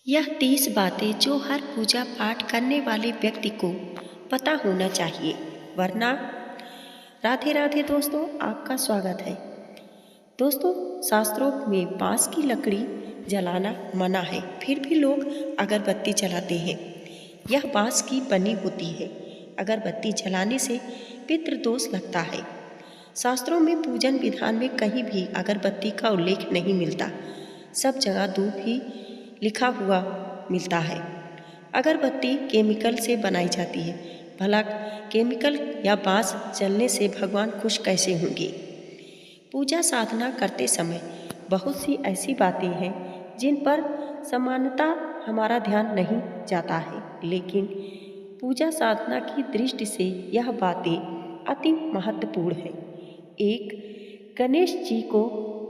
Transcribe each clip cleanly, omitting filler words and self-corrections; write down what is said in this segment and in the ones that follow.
यह 30 बातें जो हर पूजा पाठ करने वाले व्यक्ति को पता होना चाहिए, वरना। राधे राधे दोस्तों, आपका स्वागत है। दोस्तों, शास्त्रों में बांस की लकड़ी जलाना मना है, फिर भी लोग अगरबत्ती जलाते हैं। यह बांस की बनी होती है। अगरबत्ती जलाने से पितृदोष लगता है। शास्त्रों में पूजन विधान में कहीं भी अगरबत्ती का उल्लेख नहीं मिलता। सब जगह धूप ही लिखा हुआ मिलता है। अगरबत्ती केमिकल से बनाई जाती है। भला केमिकल या बांस जलने से भगवान खुश कैसे होंगे? पूजा साधना करते समय बहुत सी ऐसी बातें हैं जिन पर सामान्यतः हमारा ध्यान नहीं जाता है, लेकिन पूजा साधना की दृष्टि से यह बातें अति महत्वपूर्ण है। एक, गणेश जी को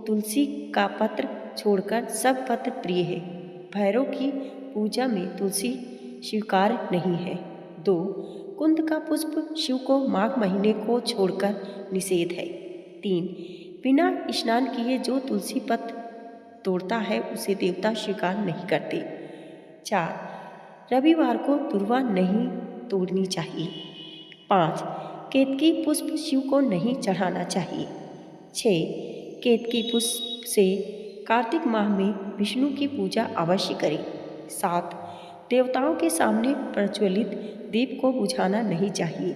तुलसी का पत्र छोड़कर सब पत्र प्रिय है। भैरव की पूजा में तुलसी स्वीकार्य नहीं है। 2, कुंद का पुष्प शिव को माघ महीने को छोड़कर निषेध है। 3, बिना स्नान किए जो तुलसी पत्र तोड़ता है उसे देवता स्वीकार नहीं करते। 4, रविवार को दुर्वा नहीं तोड़नी चाहिए। 5, केतकी पुष्प शिव को नहीं चढ़ाना चाहिए। 6, केतकी पुष्प से कार्तिक माह में विष्णु की पूजा अवश्य करें। 7, देवताओं के सामने प्रज्वलित दीप को बुझाना नहीं चाहिए।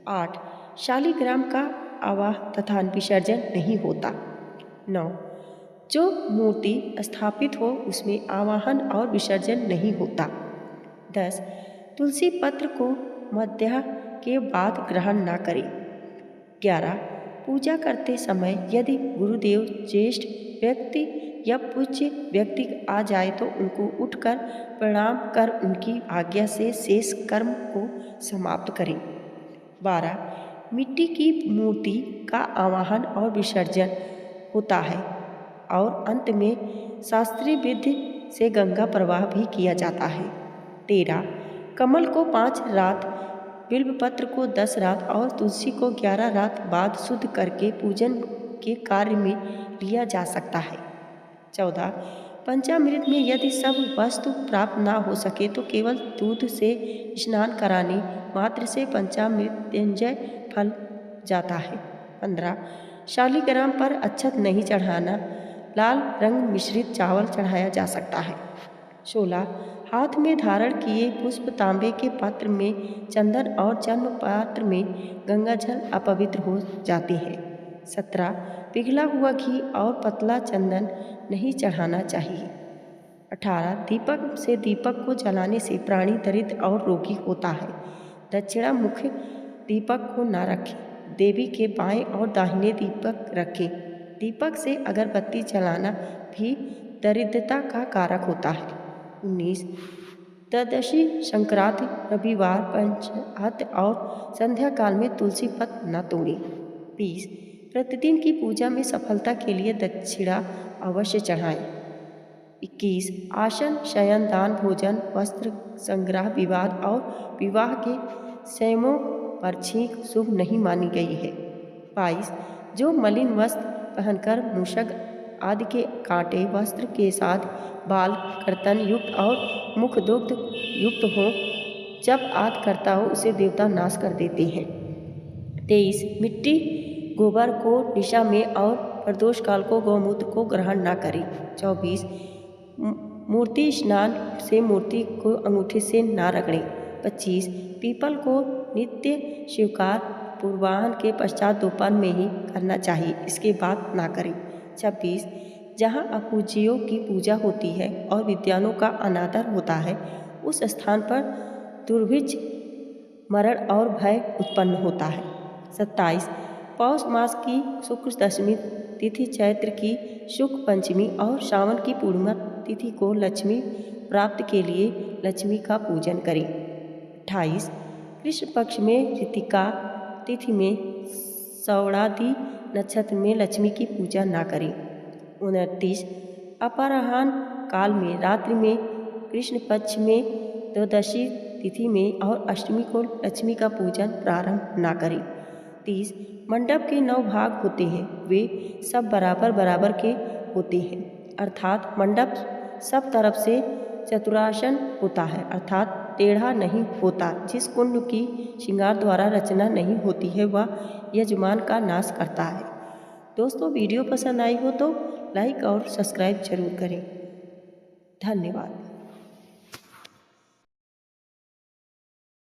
8, शालिग्राम का आवाह तथा विसर्जन नहीं होता। 9, जो मूर्ति स्थापित हो उसमें आवाहन और विसर्जन नहीं होता। 10, तुलसी पत्र को मध्याह्न के बाद ग्रहण न करें। 11, पूजा करते समय यदि गुरुदेव, ज्येष्ठ व्यक्ति या पूज्य व्यक्ति आ जाए तो उनको उठकर प्रणाम कर उनकी आज्ञा से शेष कर्म को समाप्त करें। 12, मिट्टी की मूर्ति का आवाहन और विसर्जन होता है और अंत में शास्त्रीय विधि से गंगा प्रवाह भी किया जाता है। 13, कमल को 5 रात, बिल्वपत्र को 10 रात और तुलसी को 11 रात बाद शुद्ध करके पूजन के कार्य में लिया जा सकता है। 14, पंचामृत में यदि सब वस्तु प्राप्त ना हो सके तो केवल दूध से स्नान कराने मात्र से पंचामृत्युंजय फल जाता है। 15, शालिग्राम पर अक्षत नहीं चढ़ाना, लाल रंग मिश्रित चावल चढ़ाया जा सकता है। 16, हाथ में धारण किए पुष्प तांबे के पात्र में चंदन और जन्म पात्र में गंगाजल अपवित्र हो जाते हैं। 17, पिघला हुआ घी और पतला चंदन नहीं चढ़ाना चाहिए। 18, दीपक से दीपक को जलाने से प्राणी दरिद्र और रोगी होता है। दक्षिणा मुख दीपक को न रखें। देवी के बाएं और दाहिने दीपक रखें। दीपक से अगरबत्ती जलाना भी दरिद्रता का कारक होता है। 19, द्वादशी, संक्रांति, रविवार, पंचहात और संध्या काल में तुलसी पत्र न तोड़ें। 20, प्रतिदिन की पूजा में सफलता के लिए दक्षिणा अवश्य चढ़ाएं। 21, आसन, शयन, दान, भोजन, वस्त्र संग्रह, विवाद और विवाह के संयमों पर छींक शुभ नहीं मानी गई है। 22, जो मलिन वस्त्र पहनकर मूषक आदि के कांटे वस्त्र के साथ बाल कर्तन युक्त और मुख दुग्ध युक्त हो, जब आद करता हो उसे देवता नाश कर देते हैं। 23, मिट्टी गोबर को निशा में और प्रदोष काल को गौमूत्र को ग्रहण न करें। 24, मूर्ति स्नान से मूर्ति को अंगूठे से ना रगड़ें। 25, पीपल को नित्य स्वीकार पूर्वाह्न के पश्चात दोपहर में ही करना चाहिए, इसके बाद ना करें। 26, जहाँ अपूज्यों की पूजा होती है और विद्वानों का अनादर होता है उस स्थान पर दुर्भिक्ष, मरण और भय उत्पन्न होता है। 27, पौष मास की शुक्ल दशमी तिथि, चैत्र की शुक्ल पंचमी और श्रावण की पूर्णिमा तिथि को लक्ष्मी प्राप्ति के लिए लक्ष्मी का पूजन करें। 28, कृष्ण पक्ष में ऋतिका तिथि में सौड़ादि नक्षत्र में लक्ष्मी की पूजा ना करें। 29, अपराह्न काल में, रात्रि में, कृष्ण पक्ष में, द्वादशी तिथि में और अष्टमी को लक्ष्मी का पूजन प्रारंभ ना करें। 30, मंडप के 9 भाग होते हैं, वे सब बराबर बराबर के होते हैं, अर्थात मंडप सब तरफ से चतुरासन होता है, अर्थात टेढ़ा नहीं होता। जिस कुंड की श्रृंगार द्वारा रचना नहीं होती है वह यजमान का नाश करता है। दोस्तों, वीडियो पसंद आई हो तो लाइक और सब्सक्राइब जरूर करें। धन्यवाद।